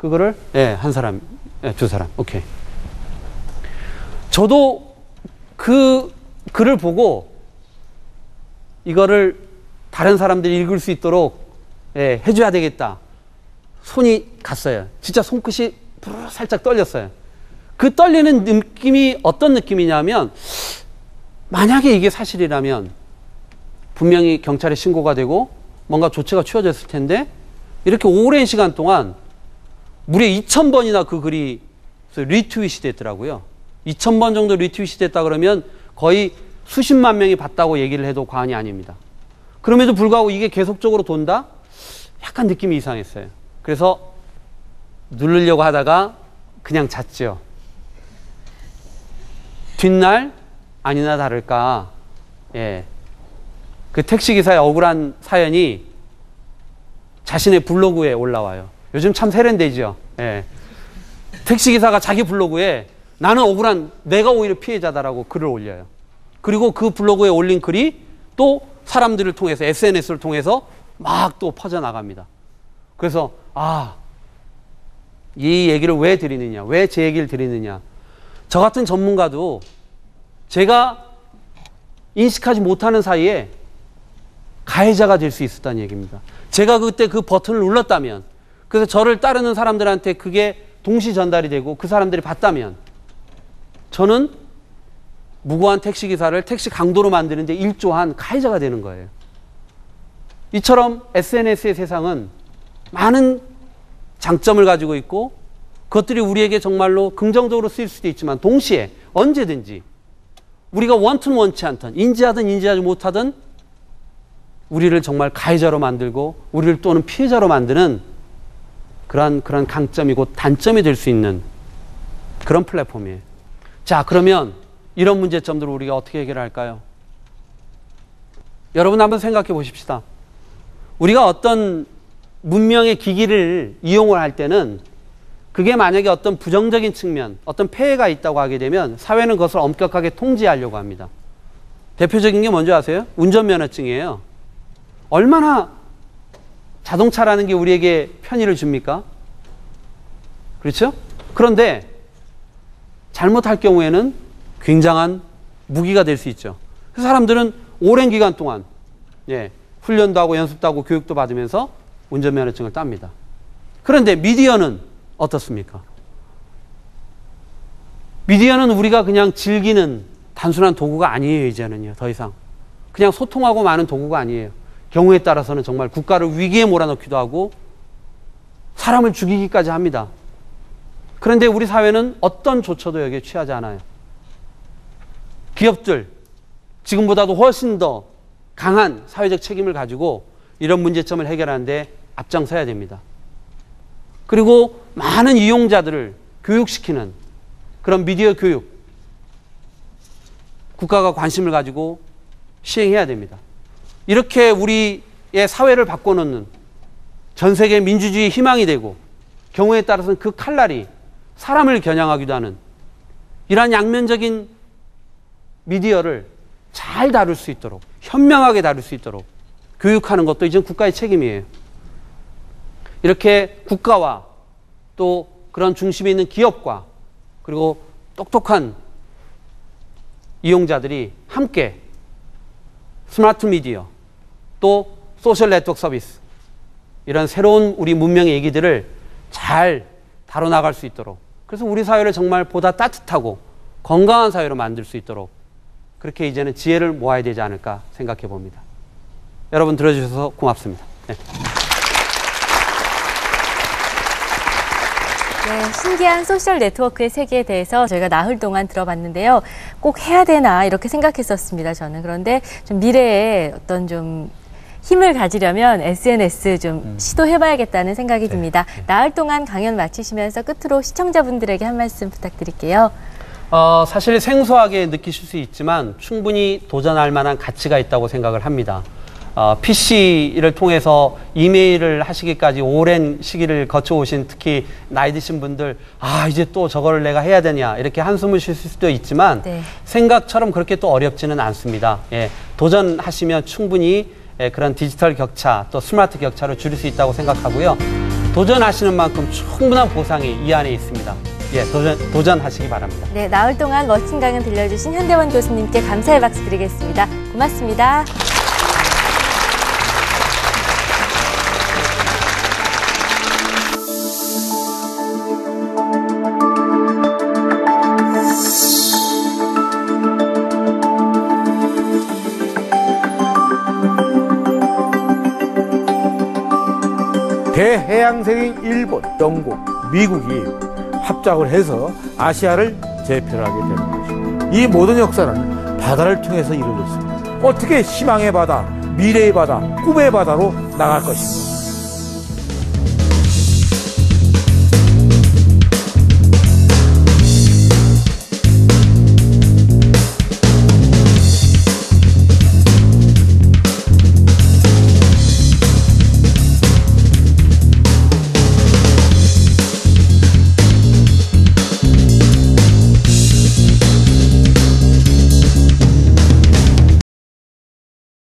그거를 한 사람, 두 사람. 오케이. 저도 그 글을 보고 이거를 다른 사람들이 읽을 수 있도록 해줘야 되겠다. 손이 갔어요. 진짜 손끝이 살짝 떨렸어요. 그 떨리는 느낌이 어떤 느낌이냐면, 만약에 이게 사실이라면 분명히 경찰에 신고가 되고 뭔가 조치가 취해졌을 텐데, 이렇게 오랜 시간 동안 무려 2,000번이나 그 글이 리트윗이 됐더라고요. 2,000번 정도 리트윗이 됐다 그러면 거의 수십만 명이 봤다고 얘기를 해도 과언이 아닙니다. 그럼에도 불구하고 이게 계속적으로 돈다? 약간 느낌이 이상했어요. 그래서 누르려고 하다가 그냥 잤죠. 뒷날 아니나 다를까, 그 택시기사의 억울한 사연이 자신의 블로그에 올라와요. 요즘 참 세련되죠. 택시기사가 자기 블로그에 나는 억울한, 내가 오히려 피해자다라고 글을 올려요. 그리고 그 블로그에 올린 글이 또 사람들을 통해서, SNS를 통해서 막 또 퍼져나갑니다. 그래서 이 얘기를 왜 드리느냐, 왜 제 얘기를 드리느냐, 저 같은 전문가도 제가 인식하지 못하는 사이에 가해자가 될 수 있었다는 얘기입니다. 제가 그때 그 버튼을 눌렀다면, 그래서 저를 따르는 사람들한테 그게 동시 전달이 되고 그 사람들이 봤다면, 저는 무고한 택시기사를 택시 강도로 만드는데 일조한 가해자가 되는 거예요. 이처럼 SNS의 세상은 많은 장점을 가지고 있고 그것들이 우리에게 정말로 긍정적으로 쓰일 수도 있지만, 동시에 언제든지 우리가 원튼 원치 않든, 인지하든 인지하지 못하든 우리를 정말 가해자로 만들고 우리를 또는 피해자로 만드는 그런 강점이고 단점이 될 수 있는 그런 플랫폼이에요. 자, 그러면 이런 문제점들을 우리가 어떻게 해결할까요? 여러분 한번 생각해 보십시다. 우리가 어떤 문명의 기기를 이용을 할 때는 그게 만약에 어떤 부정적인 측면, 어떤 폐해가 있다고 하게 되면 사회는 그것을 엄격하게 통제하려고 합니다. 대표적인 게 뭔지 아세요? 운전면허증이에요. 얼마나 자동차라는 게 우리에게 편의를 줍니까? 그렇죠? 그런데 잘못할 경우에는 굉장한 무기가 될 수 있죠. 그래서 사람들은 오랜 기간 동안 훈련도 하고 연습도 하고 교육도 받으면서 운전면허증을 땁니다. 그런데 미디어는 어떻습니까? 미디어는 우리가 그냥 즐기는 단순한 도구가 아니에요. 이제는요. 더 이상. 그냥 소통하고 마는 도구가 아니에요. 경우에 따라서는 정말 국가를 위기에 몰아넣기도 하고 사람을 죽이기까지 합니다. 그런데 우리 사회는 어떤 조처도 여기에 취하지 않아요. 기업들, 지금보다도 훨씬 더 강한 사회적 책임을 가지고 이런 문제점을 해결하는데 앞장서야 됩니다. 그리고 많은 이용자들을 교육시키는 그런 미디어 교육, 국가가 관심을 가지고 시행해야 됩니다. 이렇게 우리의 사회를 바꿔놓는, 전 세계 민주주의의 희망이 되고 경우에 따라서는 그 칼날이 사람을 겨냥하기도 하는 이러한 양면적인 미디어를 잘 다룰 수 있도록, 현명하게 다룰 수 있도록 교육하는 것도 이제 국가의 책임이에요. 이렇게 국가와 또 그런 중심에 있는 기업과 그리고 똑똑한 이용자들이 함께 스마트 미디어, 또 소셜 네트워크 서비스, 이런 새로운 우리 문명의 얘기들을 잘 다뤄나갈 수 있도록, 그래서 우리 사회를 정말 보다 따뜻하고 건강한 사회로 만들 수 있도록 그렇게 이제는 지혜를 모아야 되지 않을까 생각해 봅니다. 여러분 들어주셔서 고맙습니다. 네. 네, 신기한 소셜 네트워크의 세계에 대해서 저희가 나흘 동안 들어봤는데요. 꼭 해야 되나 이렇게 생각했었습니다, 저는. 그런데 좀 미래에 어떤 좀 힘을 가지려면 SNS 좀 시도해봐야겠다는 생각이 듭니다. 나흘 동안 강연 마치시면서 끝으로 시청자분들에게 한 말씀 부탁드릴게요. 사실 생소하게 느끼실 수 있지만 충분히 도전할 만한 가치가 있다고 생각을 합니다. PC를 통해서 이메일을 하시기까지 오랜 시기를 거쳐오신 특히 나이 드신 분들, 이제 또 저거를 내가 해야 되냐 이렇게 한숨을 쉴 수도 있지만 생각처럼 그렇게 또 어렵지는 않습니다. 도전하시면 충분히 그런 디지털 격차 또 스마트 격차를 줄일 수 있다고 생각하고요. 도전하시는 만큼 충분한 보상이 이 안에 있습니다. 예, 도전하시기 바랍니다. 네, 나흘 동안 멋진 강연 들려주신 현대원 교수님께 감사의 박수 드리겠습니다. 고맙습니다. 대해양색인 일본, 영국, 미국이 합작을 해서 아시아를 제패하게 되는 것입니다. 이 모든 역사는 바다를 통해서 이루어졌습니다. 어떻게 희망의 바다, 미래의 바다, 꿈의 바다로 나갈 것입니다.